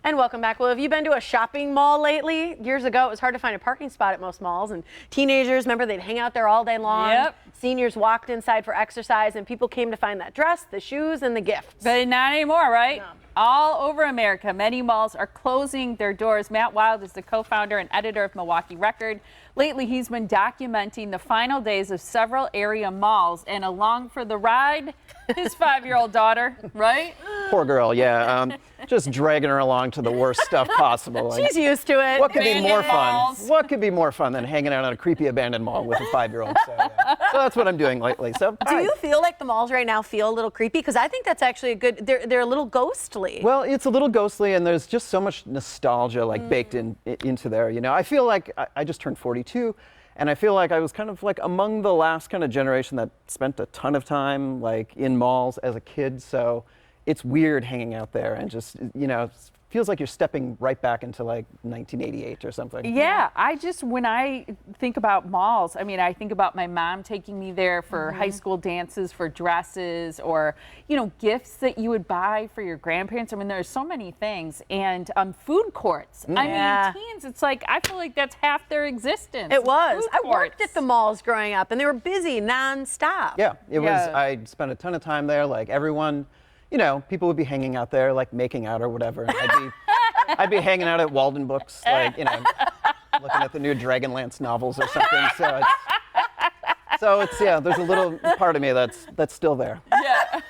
And welcome back. Well, have you been to a shopping mall lately? Years ago, it was hard to find a parking spot at most malls, and teenagers, remember, they'd hang out there all day long. Yep. Seniors walked inside for exercise, and people came to find that dress, the shoes, and the gifts. But not anymore, right? No. All over America, many malls are closing their doors. Matt Wild is the co-founder and editor of Milwaukee Record. Lately, he's been documenting the final days of several area malls, and along for the ride, his 5-year-old daughter, right? Poor girl, yeah. Just dragging her along to the worst stuff possible. She's used to it. What could be more Abandoned malls. fun? What could be more fun than hanging out at a creepy abandoned mall with a 5-year-old? So, yeah. So that's what I'm doing lately. So Do you feel like the malls right now feel a little creepy? Because I think that's actually a good, they're a little ghostly. Well, it's a little ghostly, and there's just so much nostalgia like baked into there. You know, I feel like I just turned 42, and I feel like I was kind of like among the last kind of generation that spent a ton of time like in malls as a kid. So it's weird hanging out there and just, you know, it feels like you're stepping right back into like 1988 or something. Yeah, when I think about malls, I mean, I think about my mom taking me there for high school dances, for dresses, or, you know, gifts that you would buy for your grandparents. I mean, there's so many things. And food courts. I mean, teens, it's like, I feel like that's half their existence. It was. Food I worked at the malls growing up, and they were busy nonstop. Yeah, it was. I spent a ton of time there. Like everyone, you know, people would be hanging out there, like making out or whatever. And I'd be hanging out at Walden Books, like, you know, looking at the new Dragonlance novels or something. So it's yeah, there's a little part of me that's still there. Yeah.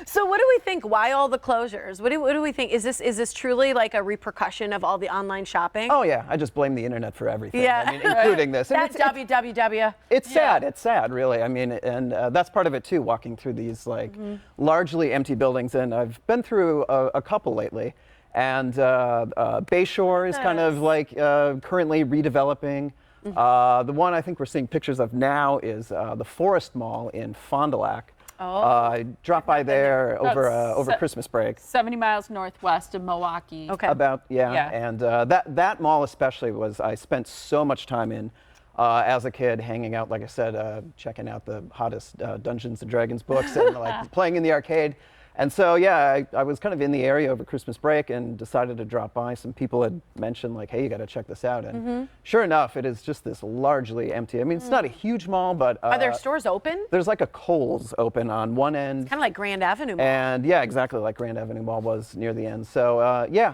So what do we think? Why all the closures? What do we think? Is this truly like a repercussion of all the online shopping? Oh yeah, I just blame the internet for everything. Yeah. I mean, including this. And That's www. It's sad. It's sad, really. I mean, and that's part of it too. Walking through these like largely empty buildings, and I've been through a couple lately. And Bayshore is kind of like currently redeveloping. The one I think we're seeing pictures of now is the Forest Mall in Fond du Lac. I dropped by there over Christmas break. 70 miles northwest of Milwaukee. Okay. And that mall especially I spent so much time in as a kid, hanging out, like I said, checking out the hottest Dungeons and Dragons books and like playing in the arcade. And so, yeah, I was kind of in the area over Christmas break and decided to drop by. Some people had mentioned, like, hey, you got to check this out. And sure enough, it is just this largely empty. I mean, it's not a huge mall, but... Are there stores open? There's like a Kohl's open on one end. Kind of like Grand Avenue Mall. And, yeah, exactly like Grand Avenue Mall was near the end. So, yeah,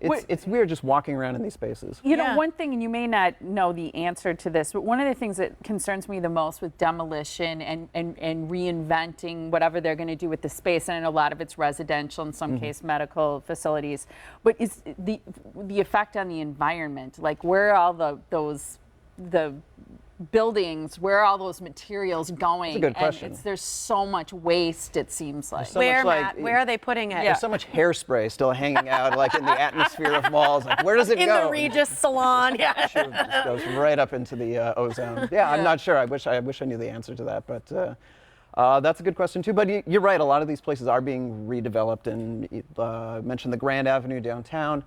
it's weird just walking around in these spaces. You know, one thing, and you may not know the answer to this, but one of the things that concerns me the most with demolition and reinventing whatever they're going to do with the space, and I know a lot of it's residential, in some case medical facilities, but is the effect on the environment, like where are all the buildings, where are all those materials going? That's a good question. And there's so much waste, it seems like. So much, like, where are they putting it? There's so much hairspray still hanging out like in the atmosphere of malls. Like, where does it In go? the Regis salon, yeah. Sure, it just goes right up into the ozone. Yeah, I'm not sure. I wish I knew the answer to that, but that's a good question too. But you're right. A lot of these places are being redeveloped, and mentioned the Grand Avenue downtown.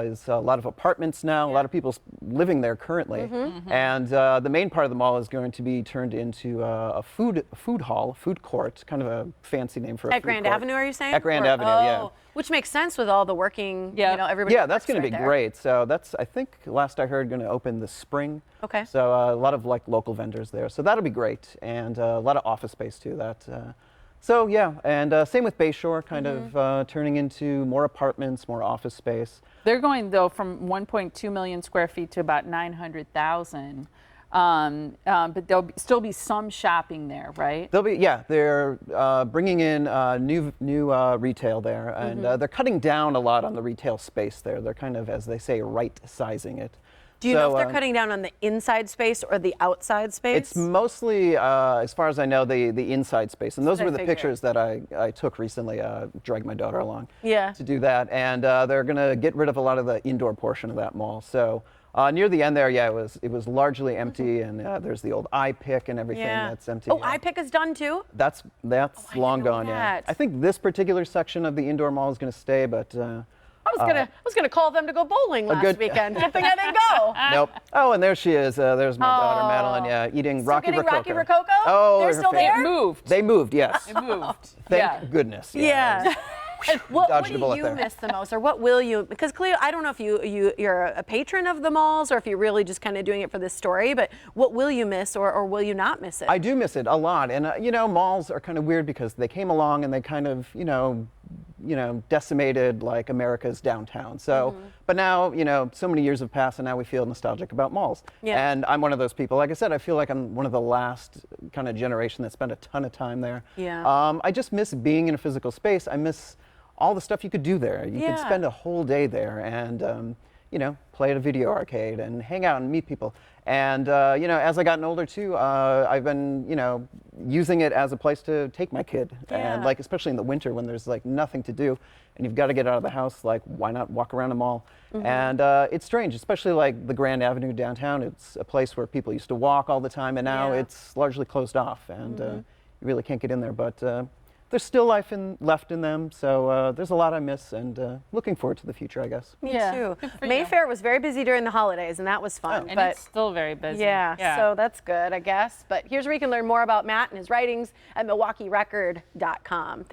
Is a lot of apartments now. A lot of people living there currently, and the main part of the mall is going to be turned into a food hall, food court, kind of a fancy name for a At food Grand court. Avenue, are you saying? At Grand Avenue, yeah. Which makes sense with all the working, you know, everybody. Yeah, that's going to works be right there. great. So that's, I think, last I heard, going to open this spring. Okay. So a lot of like local vendors there. So that'll be great, and a lot of office space too. So yeah, and same with Bayshore, kind of turning into more apartments, more office space. They're going, though, from 1.2 million square feet to about 900,000. But there'll still be some shopping there, right? They're bringing in new retail there, and they're cutting down a lot on the retail space there. They're kind of, as they say, right-sizing it. Do you know if they're cutting down on the inside space or the outside space? It's mostly, as far as I know, the inside space. And those were the pictures that I took recently, dragged my daughter along to do that. And they're going to get rid of a lot of the indoor portion of that mall. So near the end there, it was largely empty, and there's the old iPick and everything that's empty. Oh, iPick is done too? That's long gone, yeah. I think this particular section of the indoor mall is going to stay, but... I was gonna call them to go bowling last weekend. Good thing I didn't go. Nope. Oh, and there she is. There's my daughter Madeline. Eating Rocky Rococo. Rocky Rococo? Oh, they're still there. It moved. They moved. Yes. It moved. Thank goodness. Yeah. What dodged do a bullet you there. miss the most, or what will you? Because clearly, I don't know if you're a patron of the malls, or if you're really just kind of doing it for this story. But what will you miss, or will you not miss it? I do miss it a lot, and malls are kind of weird because they came along and they kind of decimated like America's downtown. So, but now so many years have passed, and now we feel nostalgic about malls. Yeah. And I'm one of those people. Like I said, I feel like I'm one of the last kind of generation that spent a ton of time there. Yeah. I just miss being in a physical space. I miss all the stuff you could do there. You could Yeah. spend a whole day there and play at a video arcade and hang out and meet people. And as I gotten older too, I've been using it as a place to take my kid. Yeah. And like especially in the winter when there's like nothing to do and you've got to get out of the house, like why not walk around a mall? And it's strange, especially like the Grand Avenue downtown. It's a place where people used to walk all the time, and now Yeah. it's largely closed off, and you really can't get in there. But there's still life left in them, so there's a lot I miss, and looking forward to the future, I guess. Me Yeah. too. Good for you. Mayfair was very busy during the holidays, and that was fun. And but it's still very busy. yeah, so that's good, I guess. But here's where you can learn more about Matt and his writings at MilwaukeeRecord.com.